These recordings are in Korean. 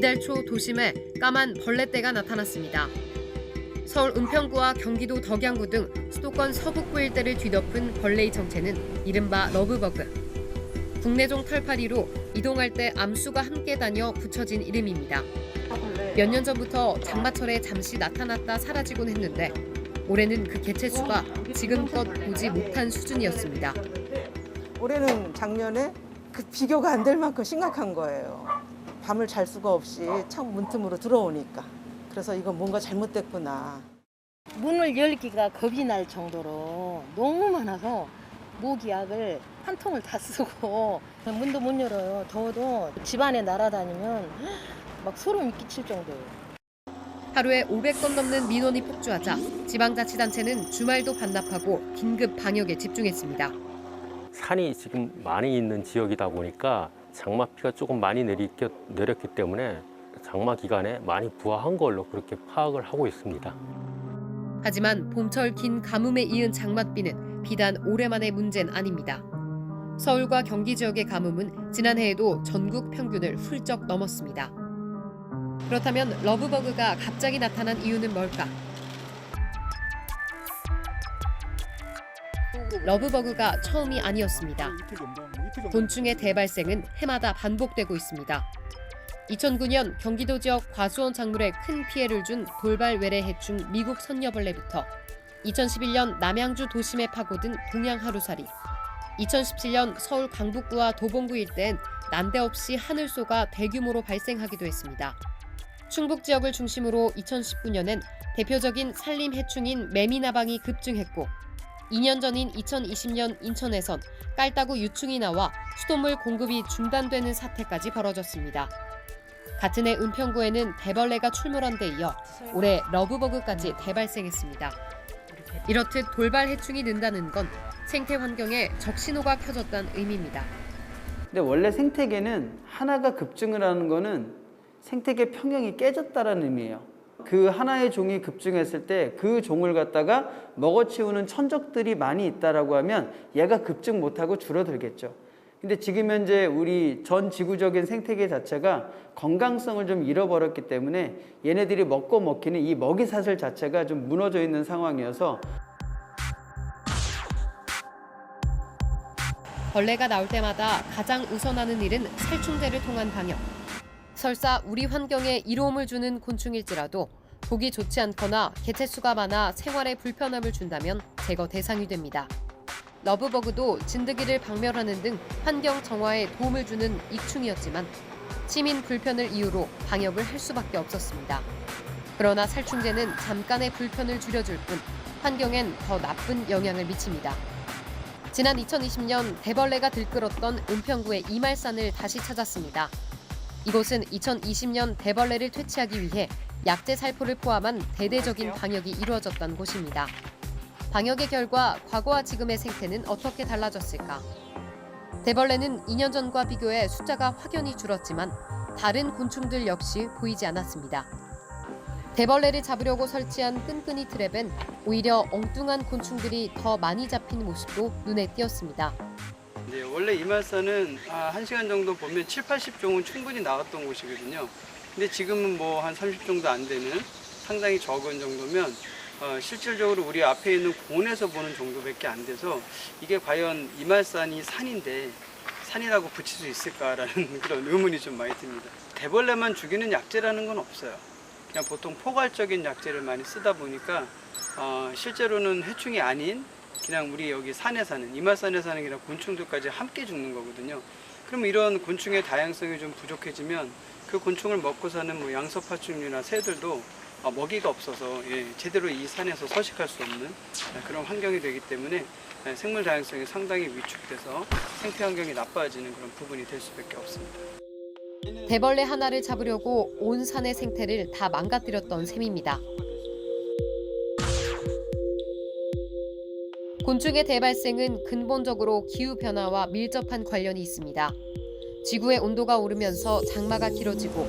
이달 초 도심에 까만 벌레떼가 나타났습니다. 서울 은평구와 경기도 덕양구 등 수도권 서북부 일대를 뒤덮은 벌레의 정체는 이른바 러브버그. 국내종 털파리로 이동할 때 암수가 함께 다녀 붙여진 이름입니다. 몇 년 전부터 장마철에 잠시 나타났다 사라지곤 했는데 올해는 그 개체수가 지금껏 보지 못한 수준이었습니다. 올해는 작년에 그 비교가 안 될 만큼 심각한 거예요. 밤을 잘 수가 없이 창 문틈으로 들어오니까. 그래서 이건 뭔가 잘못됐구나. 문을 열기가 겁이 날 정도로 너무 많아서 모기약을 한 통을 다 쓰고 문도 못 열어요. 더워도 집안에 날아다니면 막 소름이 끼칠 정도예요. 하루에 500건 넘는 민원이 폭주하자 지방자치단체는 주말도 반납하고 긴급 방역에 집중했습니다. 산이 지금 많이 있는 지역이다 보니까 장마비가 조금 많이 내렸기 때문에 장마 기간에 많이 부화한 걸로 그렇게 파악을 하고 있습니다. 하지만 봄철 긴 가뭄에 이은 장맛비는 비단 올해만의 문제는 아닙니다. 서울과 경기 지역의 가뭄은 지난해에도 전국 평균을 훌쩍 넘었습니다. 그렇다면 러브버그가 갑자기 나타난 이유는 뭘까? 러브버그가 처음이 아니었습니다. 곤충의 대발생은 해마다 반복되고 있습니다. 2009년 경기도 지역 과수원 작물에 큰 피해를 준 돌발 외래 해충 미국 선녀벌레부터 2011년 남양주 도심에 파고든 동양하루살이, 2017년 서울 강북구와 도봉구 일대엔 난데없이 하늘소가 대규모로 발생하기도 했습니다. 충북 지역을 중심으로 2019년엔 대표적인 산림 해충인 매미나방이 급증했고 2년 전인 2020년 인천에선 깔따구 유충이 나와 수돗물 공급이 중단되는 사태까지 벌어졌습니다. 같은 해 은평구에는 대벌레가 출몰한 데 이어 올해 러브버그까지 대발생했습니다. 이렇듯 돌발 해충이 는다는 건 생태 환경에 적신호가 켜졌다는 의미입니다. 근데 원래 생태계는 하나가 급증을 하는 거는 생태계 평형이 깨졌다는 의미예요. 그 하나의 종이 급증했을 때 그 종을 갖다가 먹어치우는 천적들이 많이 있다라고 하면 얘가 급증 못하고 줄어들겠죠. 근데 지금 현재 우리 전 지구적인 생태계 자체가 건강성을 좀 잃어버렸기 때문에 얘네들이 먹고 먹히는 이 먹이사슬 자체가 좀 무너져 있는 상황이어서 벌레가 나올 때마다 가장 우선하는 일은 살충제를 통한 방역. 설사 우리 환경에 이로움을 주는 곤충일지라도 보기 좋지 않거나 개체수가 많아 생활에 불편함을 준다면 제거 대상이 됩니다. 러브버그도 진드기를 박멸하는 등 환경 정화에 도움을 주는 익충이었지만 시민 불편을 이유로 방역을 할 수밖에 없었습니다. 그러나 살충제는 잠깐의 불편을 줄여줄 뿐 환경엔 더 나쁜 영향을 미칩니다. 지난 2020년 대벌레가 들끓었던 은평구의 이말산을 다시 찾았습니다. 이곳은 2020년 대벌레를 퇴치하기 위해 약제 살포를 포함한 대대적인 방역이 이루어졌던 곳입니다. 방역의 결과 과거와 지금의 생태는 어떻게 달라졌을까? 대벌레는 2년 전과 비교해 숫자가 확연히 줄었지만 다른 곤충들 역시 보이지 않았습니다. 대벌레를 잡으려고 설치한 끈끈이 트랩엔 오히려 엉뚱한 곤충들이 더 많이 잡힌 모습도 눈에 띄었습니다. 네, 원래 이말산은 1시간 정도 보면 7, 80종은 충분히 나왔던 곳이거든요. 근데 지금은 뭐 한 30종도 안 되는 상당히 적은 정도면 실질적으로 우리 앞에 있는 곤에서 보는 정도밖에 안 돼서 이게 과연 이말산이 산인데 산이라고 붙일 수 있을까라는 그런 의문이 좀 많이 듭니다. 대벌레만 죽이는 약제라는 건 없어요. 그냥 보통 포괄적인 약제를 많이 쓰다 보니까 실제로는 해충이 아닌 그냥 우리 여기 산에 사는 이말산에 사는 그냥 곤충들까지 함께 죽는 거거든요. 그럼 이런 곤충의 다양성이 좀 부족해지면 그 곤충을 먹고 사는 뭐 양서파충류나 새들도 먹이가 없어서 제대로 이 산에서 서식할 수 없는 그런 환경이 되기 때문에 생물 다양성이 상당히 위축돼서 생태 환경이 나빠지는 그런 부분이 될 수밖에 없습니다. 대벌레 하나를 잡으려고 온 산의 생태를 다 망가뜨렸던 셈입니다. 곤충의 대발생은 근본적으로 기후변화와 밀접한 관련이 있습니다. 지구의 온도가 오르면서 장마가 길어지고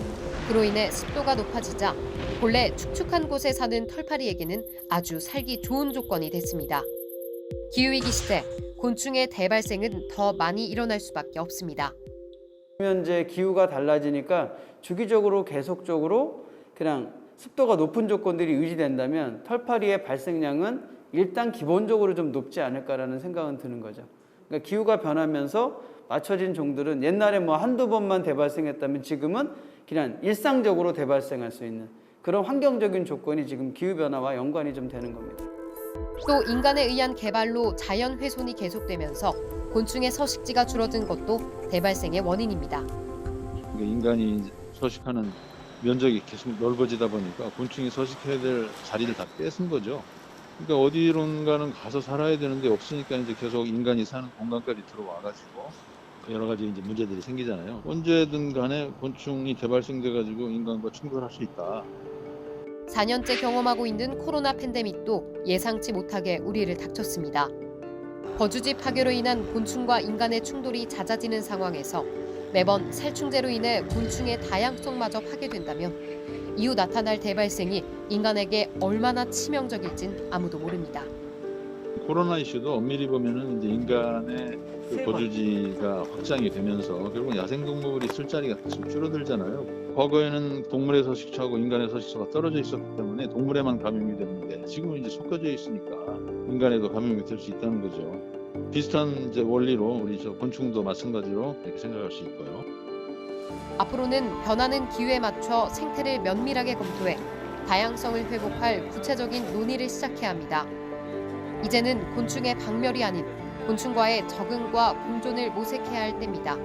그로 인해 습도가 높아지자 본래 축축한 곳에 사는 털파리에게는 아주 살기 좋은 조건이 됐습니다. 기후위기 시대 곤충의 대발생은 더 많이 일어날 수밖에 없습니다. 현재 기후가 달라지니까 주기적으로 계속적으로 그냥 습도가 높은 조건들이 유지된다면 털파리의 발생량은 일단 기본적으로 좀 높지 않을까라는 생각은 드는 거죠. 그러니까 기후가 변하면서 맞춰진 종들은 옛날에 뭐 한두 번만 대발생했다면 지금은 그냥 일상적으로 대발생할 수 있는 그런 환경적인 조건이 지금 기후변화와 연관이 좀 되는 겁니다. 또 인간에 의한 개발로 자연 훼손이 계속되면서 곤충의 서식지가 줄어든 것도 대발생의 원인입니다. 그러니까 인간이 서식하는 면적이 계속 넓어지다 보니까 곤충이 서식해야 될 자리를 다 뺏은 거죠. 그러니까 어디론가는 가서 살아야 되는데 없으니까 이제 계속 인간이 사는 공간까지 들어와가지고 여러 가지 이제 문제들이 생기잖아요. 언제든 간에 곤충이 재발생돼가지고 인간과 충돌할 수 있다. 4년째 경험하고 있는 코로나 팬데믹도 예상치 못하게 우리를 닥쳤습니다. 거주지 파괴로 인한 곤충과 인간의 충돌이 잦아지는 상황에서 매번 살충제로 인해 곤충의 다양성마저 파괴된다면 이후 나타날 대발생이 인간에게 얼마나 치명적일진 아무도 모릅니다. 코로나 이슈도 엄밀히 보면은 이제 인간의 그 거주지가 확장이 되면서 결국 야생동물이 쓸 자리가 계속 줄어들잖아요. 과거에는 동물의 서식처하고 인간의 서식처가 떨어져 있었기 때문에 동물에만 감염이 되는데 지금은 이제 섞여져 있으니까 인간에도 감염이 될 수 있다는 거죠. 비슷한 이제 원리로 우리 저 곤충도 마찬가지로 이렇게 생각할 수 있고요. 앞으로는 변하는 기후에 맞춰 생태를 면밀하게 검토해 다양성을 회복할 구체적인 논의를 시작해야 합니다. 이제는 곤충의 박멸이 아닌 곤충과의 적응과 공존을 모색해야 할 때입니다.